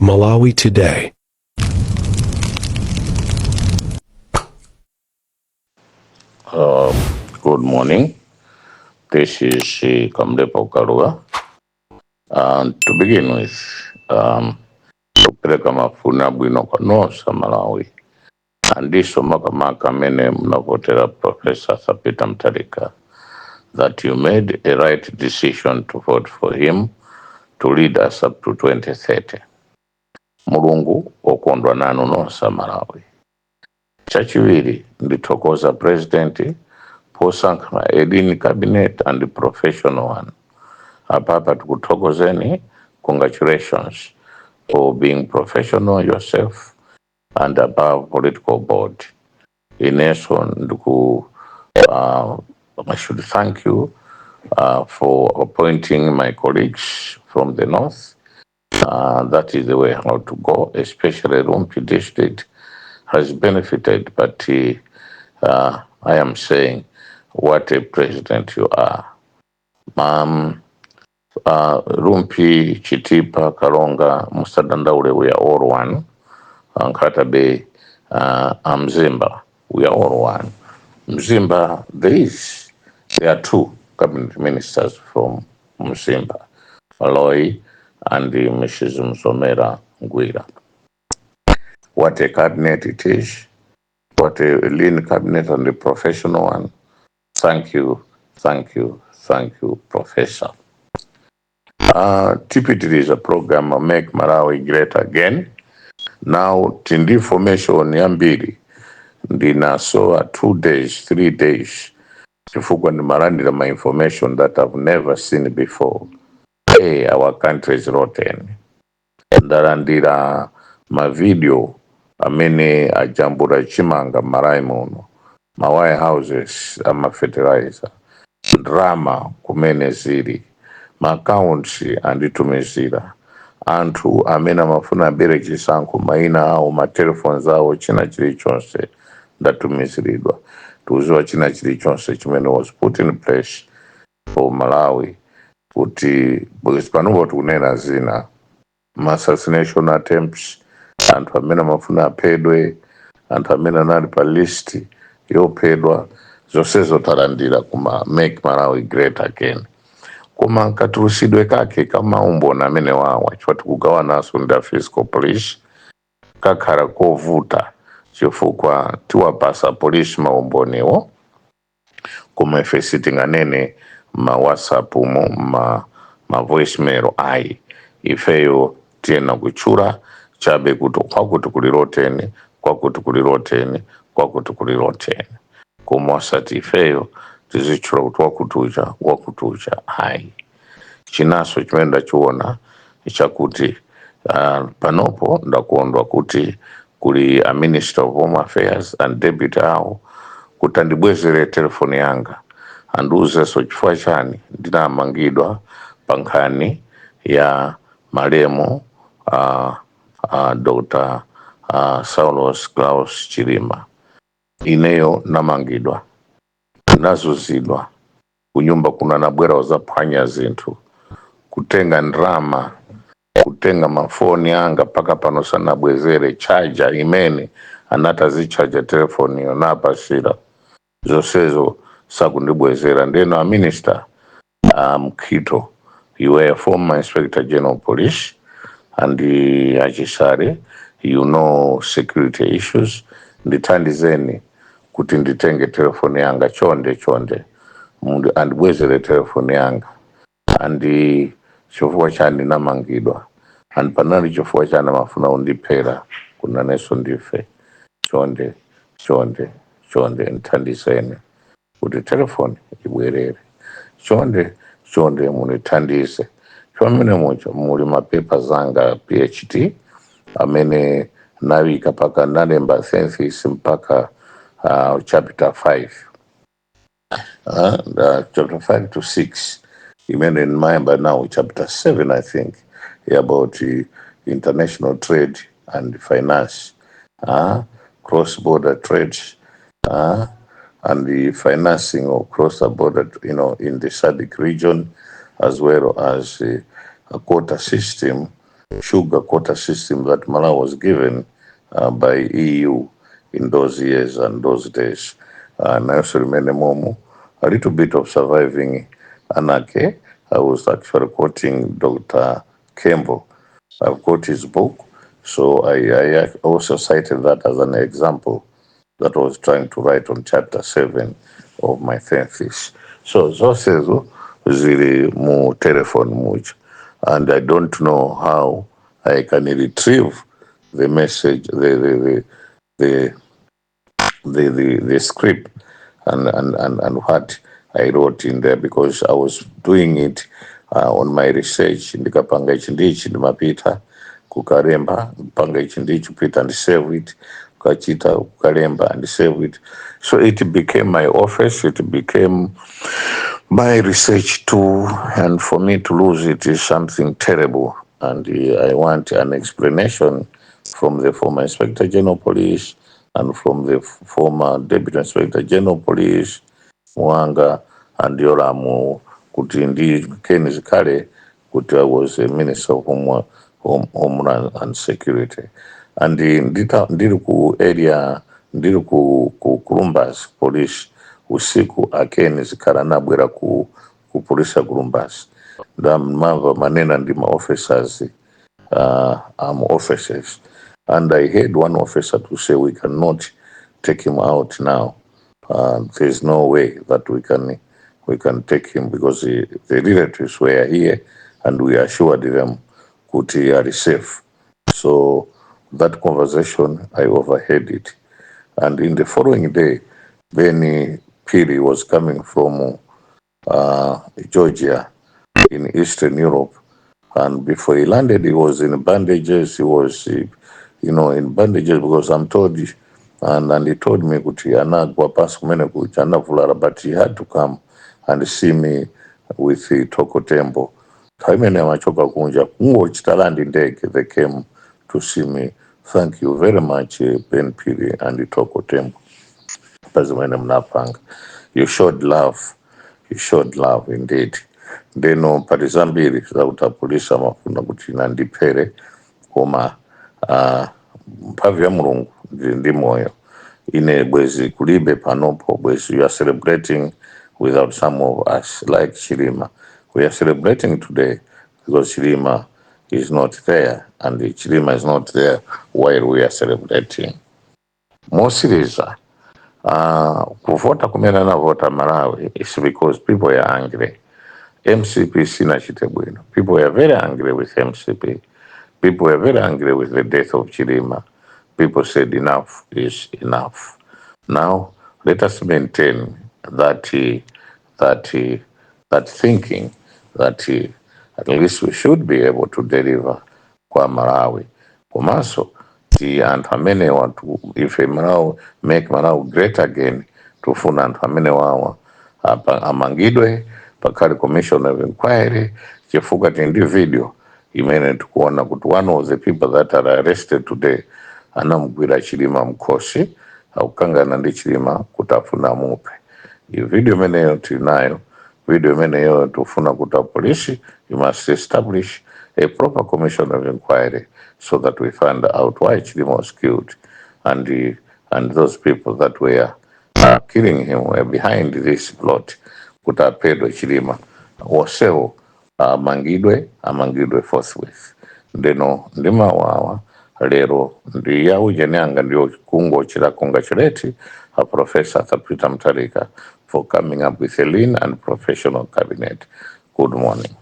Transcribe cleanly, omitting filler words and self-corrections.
Malawi Today. Good morning. This is Kamlepo Kaluwa. To begin with, kupeleka mafuna bwino kwa nosa Malawi. Andiso makamaka mene mnavotera Professor Sapita Mtarika that you made a right decision to vote for him to lead us up to 2030. Mulungu okondwa nanu nosa Malawi. Chachiviri nditokoza presidenti posankha elini cabinet and the professional one. Apapa tukutokozeni, congratulations for being professional yourself and above political board. Ineso nduku, I should thank you for appointing my colleagues from the north. That is the way how to go, especially Rumpi district has benefited, but I am saying what a president you are. Rumpi, Chitipa, Kalonga, Musadandaure, we are all one. Nkatabe, Mzimba, we are all one. Mzimba, there are two cabinet ministers from Mzimba, Maloi and Mrs. Msomera Ngwira. What a cabinet it is, what a lean cabinet and a professional one. Thank you, Professor. TPT is a program Make Malawi Great Again. Now, tindi information yambiri, ndina so 2 days, 3 days, chifukwa ni Walandira my information that I've never seen before. Hey, our country is rotten. Walandira my video, amene ajambura chimanga Malawi muno, mawire houses, ama fertilizer, drama kumene ziri, accounts anditumizira, anthu amene amafuna abere chisankho maina awo matelefoni awo china chilichonse ndatumiziridwa. Tuziwa china chilichonse chimene was put in place for Malawi kuti panopo tikunena zina assassination attempts, anthu amene amafuna aphedwe, anthu amene anali pa list yophedwa, zonsezo Walandira kuma Make Malawi Great Again. Kuma katulusidwe kake kama umbona amene wawa chifukwa tikugawananso nda fiscal police kakhala kovuta chifukwa tiwapasa police maumboniwo kuma ife sitinganene ma WhatsApp ma voicemail ayi ifeyo tiena kuchura chabe kuti kwakuti kuliroteni kuma wasati ifeyo tizichura kuti wakutucha ayi. Chinaso chimene ndachiona chakuti panopo ndakuondwa kuti kuli a Minister of Home Affairs and Deputy awo kuti andibwezere telefoni yanga andiuzeso chifukwa chani ndinamangidwa pa nkhani ya malemu Dr. Saulos Klaus Chilima. Ineyo namangidwa, nazuzidwa, kunyumba kuna nabwera wazaphwanya Zinthu, kutenga ndrama, kutenga mafoni yanga paka panosa nabwezere charger imene anatazichaja telefoni yo napasira. Zosezo sakundibwezera. Ndeno a minister Mkito, you were a former Inspector General Police and achisare, you know security issues. Ndithandizeni kuti nditenge telefoni yanga chonde mundu andibwezere telefoni yanga andi chifukwa chani namangidwa and panali chifukwa chani mafuna undiphera kunaneso ndife chonde nthandizeni kuti telefoni ibwerere chonde munithandize pamene mucho muli mapepa zanga PhD amene nawika paka nalemba census mpaka chapter 5 chapter 5 to 6 imene in mind by now chapter 7 I think about international trade and finance, cross-border trade, and the financing of cross-border, in the SADC region, as well as a quota system sugar quota system that Malawi was given by EU in those years and those days. And I also remember Momo, a little bit of surviving anarchy. I was actually quoting Dr. Campbell. I've got his book, so I also cited that as an example that I was trying to write on chapter 7 of my thesis. So zose zo zili mu telephone much, and I don't know how I can retrieve the message, the the script and what I wrote in there, because I was doing it on my research. Ndikapanga ichi ndichi ndimapita kukalemba, panga ichi ndichi kupita and save it, kukachita kukalemba and save it. So it became my office, it became my research tool, and for me to lose it is something terrible. And I want an explanation from the former Inspector General Police and from the former Deputy Inspector General Police, Mwanga and Yoramu, kuti ndi Ken Zikale, kuti I was a Minister of Homeland and Security. And ndiri ku area, ndiri ku Columbus Police, usiku Ken Zikale anabwera ku police ya Columbus. Ndamava manena ndima officers, officers. And I heard one officer to say, we cannot take him out now. There's no way that we can take him, because the relatives were here and we assured them that he are safe. So that conversation, I overheard it. And in the following day, Benny Piri was coming from Georgia in Eastern Europe. And before he landed, he was in bandages. He was, in bandages, because I'm told, and he told me kuti anagwa pasi kumene kuti anavulala, but he had to come and see me with the Toko Tembo. Taimene amachoka kunja kungochita landi ndege, they came to see me. Thank you very much, Ben Piri and the Toko Tembo. Pazimene mnapanga. You showed love. You showed love indeed. Ndeno pali zambiri zautapolisa mafuna kuti nandipere koma mphamvu ya Mulungu ndi moyo. Ine bwezi kulibe panopo bwezi. You are celebrating without some of us, like Chilima. We are celebrating today because Chilima is not there, and Chilima is not there while we are celebrating. Mosiriza, kuvota kumena na vota Malawi is because people are angry. MCP sina chitebwino. People are very angry with MCP. People were very angry with the death of Chilima. People said enough is enough. Now let us maintain that thinking that at least we should be able to deliver kwa Malawi. Komaso anthu amene watu, if Malawi make Malawi great again, tufuna anthu amene wawa amangidwe pakali commission of inquiry, chifukwa ndi video imene tukuona kuti one of the people that are arrested today anamugwira Chilima mkosi aukangana ndi Chilima kutafuna mupe. Iyo video imeneyo tinayo, video imeneyo tufuna kuta polisi, you must establish a proper commission of inquiry so that we find out why Chilima was killed, and those people that were killing him were behind this plot. Kuta Pedro Chilima wosewo amangidwe forthwith. Ndeno ndima wawa lero ndi yaujeneanga ndio congratulate Professor Peter Mutharika for coming up with a lean and professional cabinet. Good morning.